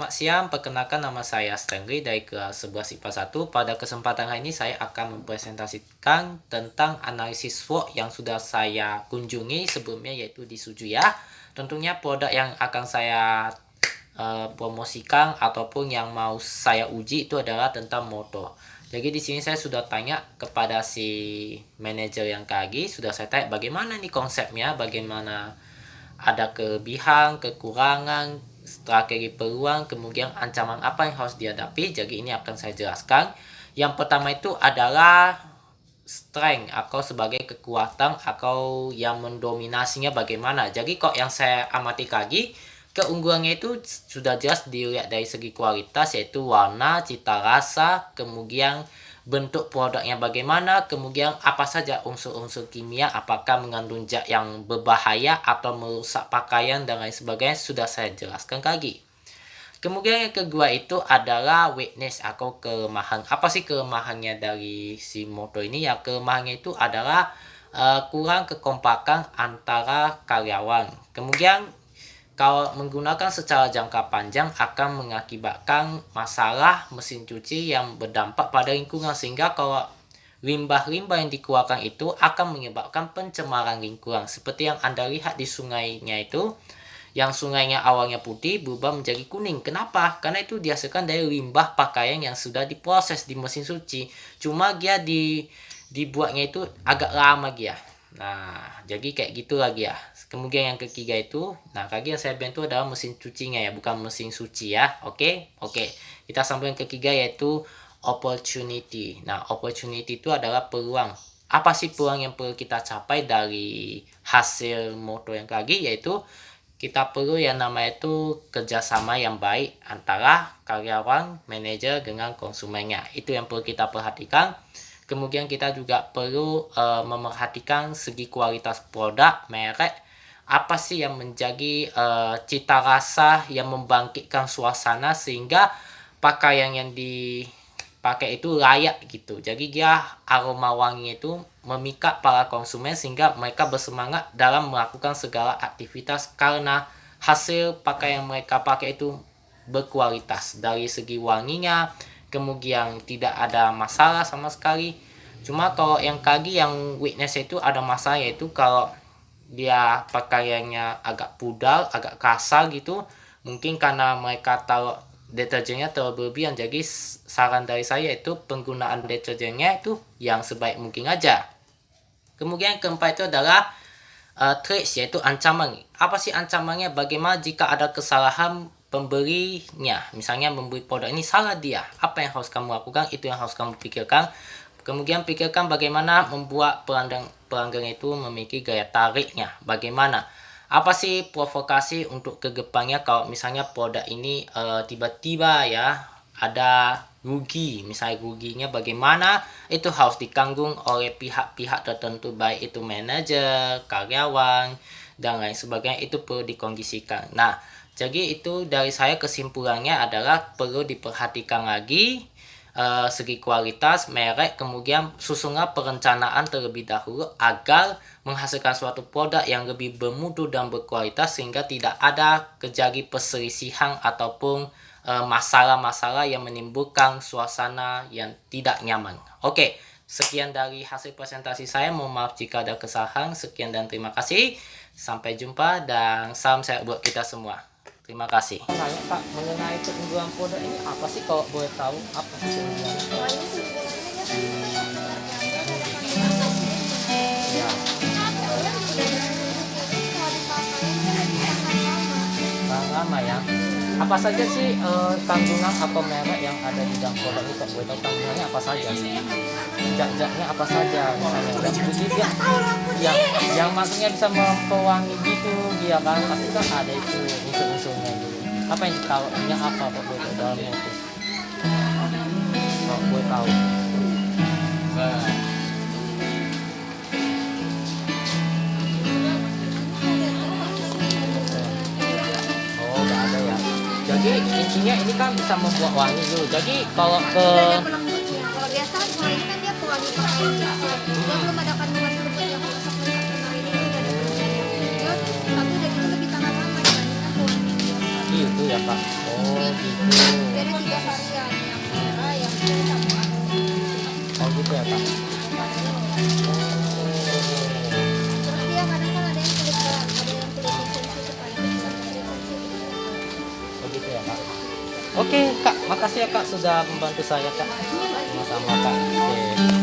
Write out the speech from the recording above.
Selamat siang, perkenalkan nama saya Stanley dari kelas 11 IPA 1. Pada kesempatan hari ini saya akan mempresentasikan tentang analisis SWOT yang sudah saya kunjungi sebelumnya, yaitu di Suju ya. Tentunya produk yang akan saya promosikan ataupun yang mau saya uji itu adalah tentang motor. Jadi di sini saya sudah tanya kepada si manajer yang KAGI, sudah saya tanya bagaimana nih konsepnya, bagaimana ada kelebihan, kekurangan, strategi peluang, kemudian ancaman apa yang harus dihadapi. Jadi ini akan saya jelaskan. Yang pertama itu adalah strength atau sebagai kekuatan atau yang mendominasinya bagaimana. Jadi kok yang saya amati lagi, keunggulannya itu sudah jelas dilihat dari segi kualitas, yaitu warna, cita rasa, kemudian bentuk produknya bagaimana, kemudian apa saja unsur-unsur kimia, apakah mengandung zat yang berbahaya atau merusak pakaian dan lain sebagainya, sudah saya jelaskan lagi. Kemudian yang kedua itu adalah weakness atau kelemahan. Apa sih kelemahannya dari si motor ini? Ya, kelemahannya itu adalah kurang kekompakan antara karyawan. Kemudian kalau menggunakan secara jangka panjang akan mengakibatkan masalah mesin cuci yang berdampak pada lingkungan, sehingga kalau limbah-limbah yang dikeluarkan itu akan menyebabkan pencemaran lingkungan. Seperti yang Anda lihat di sungainya itu, yang sungainya awalnya putih berubah menjadi kuning. Kenapa? Karena itu dihasilkan dari limbah pakaian yang sudah diproses di mesin cuci. Cuma dia dibuatnya itu agak lama dia. Nah, jadi kayak gitu lagi ya. Kemudian yang ketiga itu, nah lagi yang saya bantu adalah mesin cucinya ya, bukan mesin suci ya. Oke. Kita sambung yang ketiga yaitu opportunity. Nah, opportunity itu adalah peluang. Apa sih peluang yang perlu kita capai dari hasil motor yang lagi, yaitu kita perlu yang namanya itu kerjasama yang baik antara karyawan, manajer dengan konsumennya. Itu yang perlu kita perhatikan. Kemudian kita juga perlu memerhatikan segi kualitas produk, merek, apa sih yang menjadi cita rasa yang membangkitkan suasana sehingga pakaian yang dipakai itu layak gitu. Jadi dia aroma wangi itu memikat para konsumen sehingga mereka bersemangat dalam melakukan segala aktivitas karena hasil pakaian yang mereka pakai itu berkualitas dari segi wanginya, kemudian tidak ada masalah sama sekali. Cuma kalau yang kaki yang weakness itu ada masalah, yaitu kalau dia pakaiannya agak pudar, agak kasar gitu, mungkin karena mereka taruh deterjennya terlalu berlebihan. Jadi saran dari saya itu penggunaan deterjennya itu yang sebaik mungkin aja. Kemudian yang keempat itu adalah threats, yaitu ancaman. Apa sih ancamannya? Bagaimana jika ada kesalahan pembelinya, misalnya membeli produk ini salah dia, apa yang harus kamu lakukan? Itu yang harus kamu pikirkan. Kemudian pikirkan bagaimana membuat pelanggan itu memiliki gaya tariknya, bagaimana, apa sih provokasi untuk kedepannya kalau misalnya produk ini tiba-tiba ya ada rugi, misalnya ruginya bagaimana, itu harus ditanggung oleh pihak-pihak tertentu, baik itu manajer, karyawan, dan lain sebagainya. Itu perlu dikondisikan. Nah, jadi itu dari saya, kesimpulannya adalah perlu diperhatikan lagi segi kualitas, merek, kemudian susunan perencanaan terlebih dahulu agar menghasilkan suatu produk yang lebih bermutu dan berkualitas sehingga tidak ada terjadi perselisihan ataupun masalah-masalah yang menimbulkan suasana yang tidak nyaman. Oke, sekian dari hasil presentasi saya. Mohon maaf jika ada kesalahan. Sekian dan terima kasih. Sampai jumpa dan salam sehat buat kita semua. Terima kasih. Tanya Pak, mengenai keunggulan produk ini apa sih, kalau boleh tahu apa sih keunggulannya? Ya, lama ya. Apa saja sih kandungan atau merek yang ada di dalam produk itu? Boleh tahu kandungannya apa saja sih? Zat-zatnya apa saja? Misalnya yang putih dia, yang maksudnya bisa mempewangi gitu, dia kan pasti kan ada itu unsur-unsurnya gitu. Apa yang ditaruhnya apa boleh tahu dalamnya itu? Kalau boleh tahu. Oh, nggak ada ya. Jadi intinya ini kan bisa membuat wangi dulu. Jadi kalau ke kalau biasa kalau ini kan dia pewangi pakaian biasa, dia belum ada kandungan seperti yang masak masak kenal ini udah ada kandungannya juga, tapi udah gitu lebih tahan lama dibandingkan pewangi biasa. itu ya Pak. Oh gitu. Jadi 3 varian, yang merah, yang putih sama Oh gitu ya kak. terus dia kadang kan ada yang kulit berat, ada yang kulitnya sensitif, ada yang kulit sensitif. Oh gitu ya kak. Oke kak, makasih ya kak sudah membantu saya kak. Sama-sama kak. Oke.